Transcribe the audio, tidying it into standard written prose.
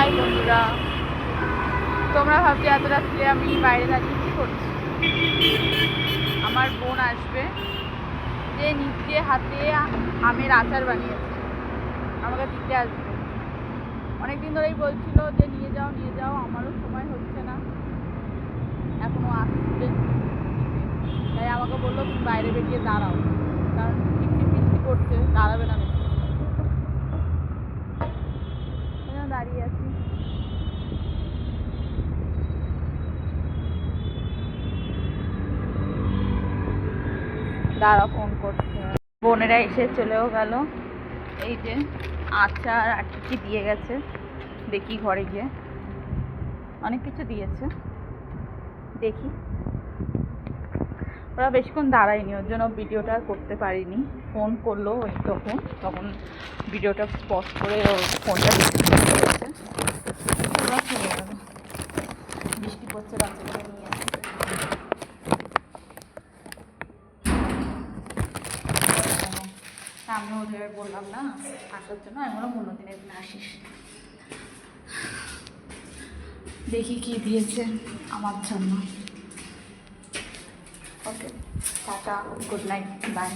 High বন্ধুরা, তোমরা ভাবছো এত রাত্রে আমি বাইরে দাঁড়িয়ে কী করছি। আমার বোন আসবে, যে নিজে হাতে আমের আচার বানিয়েছে, আমাকে দিতে আসবে। অনেকদিন ধরেই বলছিল যে নিয়ে যাও, আমারও সময় হচ্ছে না, এখনও আসবে। তাই আমাকে বললো তুমি বাইরে বেরিয়ে দাঁড়াও, কারণ টিপটিপ বৃষ্টি করছে, দাঁড়াবে না বেশি। দাঁড়িয়ে আছি। দাঁড়া, ফোন করছে। বোনেরা এসে চলেও গেল। এই যে আচার আর কি দিয়ে গেছে, দেখি ঘরে গিয়ে। অনেক কিছু দিয়েছে, দেখি। ওরা বেশিক্ষণ দাঁড়ায়নি, ওর জন্য ভিডিওটা আর করতে পারিনি। ফোন করলো ওই তখন ভিডিওটা পজ করে ওর ফোনটা করেছে। ওরা চলে গেল। বৃষ্টি পড়ছে, বাচ্চাটা নিয়ে আসছে। আমি ওদের বললাম না আসার জন্য, আমি বললাম অন্যদিনের দিন আসিস। দেখি কি দিয়েছে আমার জন্য। ওকে, টাটা, গুড নাইট, বাই।